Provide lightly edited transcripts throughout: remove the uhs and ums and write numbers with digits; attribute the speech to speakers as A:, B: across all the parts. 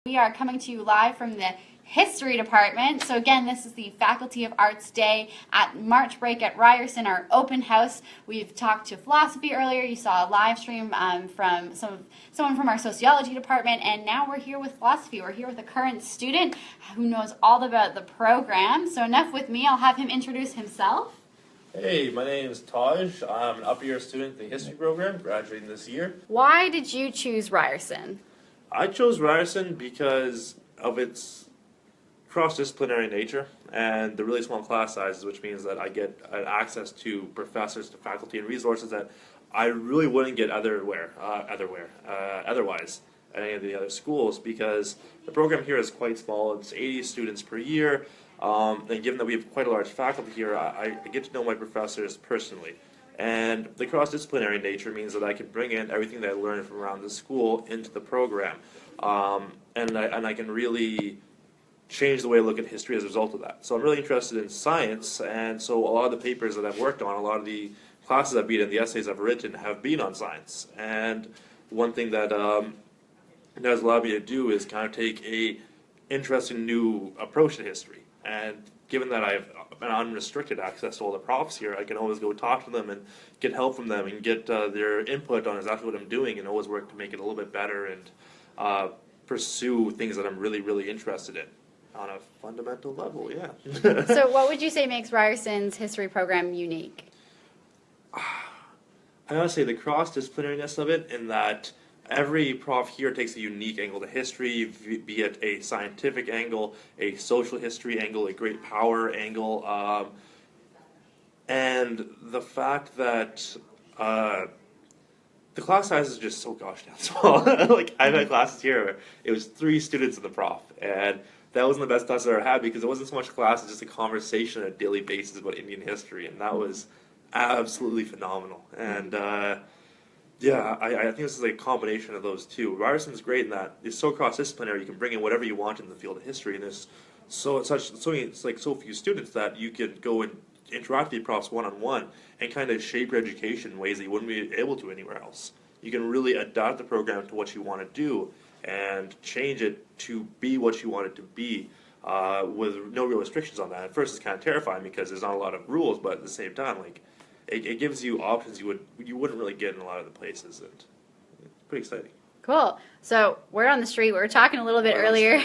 A: We are coming to you live from the History Department. So again, this is the Faculty of Arts Day at March Break at Ryerson, our open house. We've talked to philosophy earlier. You saw a live stream from someone from our sociology department, and now we're here with philosophy. We're here with a current student who knows all about the program. So enough with me. I'll have him introduce himself.
B: Hey, my name is Taj. I'm an upper-year student in the history program, graduating this year.
A: Why did you choose Ryerson?
B: I chose Ryerson because of its cross-disciplinary nature and the really small class sizes, which means that I get access to professors, to faculty, and resources that I really wouldn't get otherwise at any of the other schools, because the program here is quite small. It's 80 students per year, and given that we have quite a large faculty here, I get to know my professors personally. And the cross-disciplinary nature means that I can bring in everything that I learned from around the school into the program, and I can really change the way I look at history as a result of that. So I'm really interested in science, and so a lot of the papers that I've worked on, a lot of the classes I've been in, the essays I've written have been on science. And one thing that it has allowed me to do is kind of take a interesting new approach to history. And given that I have an unrestricted access to all the profs here, I can always go talk to them and get help from them and get their input on exactly what I'm doing, and always work to make it a little bit better and pursue things that I'm really, really interested in on a fundamental level, yeah.
A: So what would you say makes Ryerson's history program unique?
B: I gotta say the cross-disciplinariness of it, in that every prof here takes a unique angle to history, be it a scientific angle, a social history angle, a great power angle, and the fact that the class size is just so gosh damn small. Like, I've had classes here where it was 3 students and the prof, and that wasn't the best class I ever had, because it wasn't so much class, it's just a conversation on a daily basis about Indian history, and that was absolutely phenomenal. And yeah, I think this is a combination of those two. Ryerson's great in that it's so cross-disciplinary. You can bring in whatever you want in the field of history, and there's so few students that you can go and interact with the profs one-on-one and kind of shape your education in ways that you wouldn't be able to anywhere else. You can really adapt the program to what you want to do and change it to be what you want it to be, with no real restrictions on that. At first, it's kind of terrifying because there's not a lot of rules, but at the same time, like, it gives you options you wouldn't really get in a lot of the places, and it's pretty exciting.
A: Cool. So we're on the street. We were talking a little bit earlier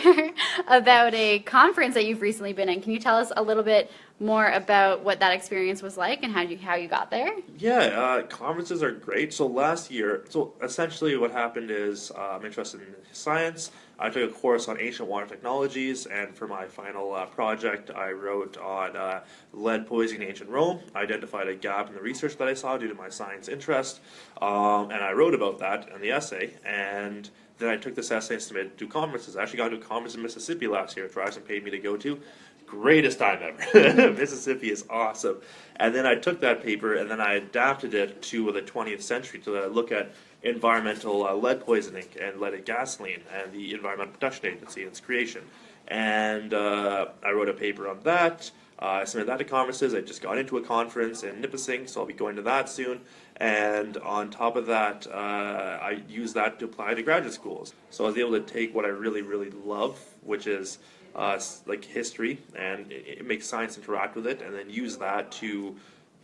A: about a conference that you've recently been in. Can you tell us a little bit more about what that experience was like and how you got there?
B: Yeah, conferences are great. So last year, essentially what happened is I'm interested in science. I took a course on ancient water technologies, and for my final project, I wrote on lead poisoning in ancient Rome. I identified a gap in the research that I saw due to my science interest, and I wrote about that in the essay. And then I took this essay and submitted it to conferences. I actually got to a conference in Mississippi last year, which Ryerson paid me to go to. Greatest time ever. Mississippi is awesome. And then I took that paper and then I adapted it to the 20th century to look at environmental lead poisoning and leaded gasoline and the Environmental Protection Agency and its creation. And I wrote a paper on that. I submitted that to conferences. I just got into a conference in Nipissing, so I'll be going to that soon. And on top of that, I used that to apply to graduate schools. So I was able to take what I really, really love, which is like history, and it makes science interact with it, and then use that to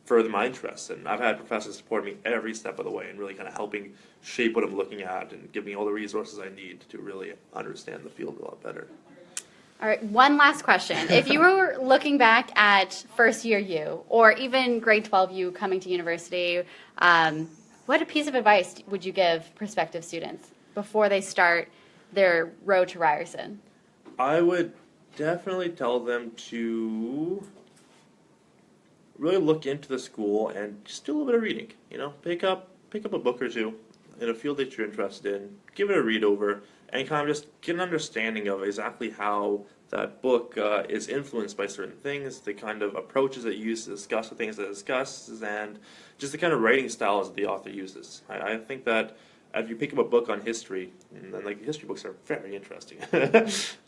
B: further my interests. And I've had professors support me every step of the way and really kind of helping shape what I'm looking at and give me all the resources I need to really understand the field a lot better.
A: All right, one last question. If you were looking back at first year you, or even grade 12 you coming to university, what piece of advice would you give prospective students before they start their road to Ryerson?
B: I would definitely tell them to really look into the school and just do a little bit of reading. You know, pick up a book or two in a field that you're interested in, give it a read over, and kind of just get an understanding of exactly how that book is influenced by certain things, the kind of approaches it uses to discuss the things that it discusses, and just the kind of writing styles that the author uses. I think that if you pick up a book on history, and like history books are very interesting,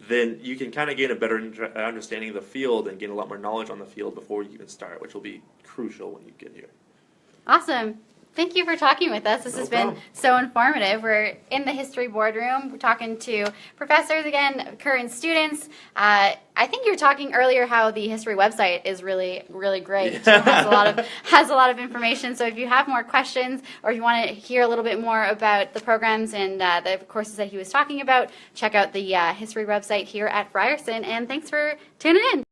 B: then you can kind of gain a better understanding of the field and gain a lot more knowledge on the field before you even start, which will be crucial when you get here.
A: Awesome. Thank you for talking with us. This
B: No
A: has
B: problem.
A: been so informative. We're in the history boardroom. We're talking to professors again, current students. I think you were talking earlier how the history website is really, really great.
B: Yeah.
A: It has a lot of information. So if you have more questions or if you want to hear a little bit more about the programs and the courses that he was talking about, check out the history website here at Ryerson. And thanks for tuning in.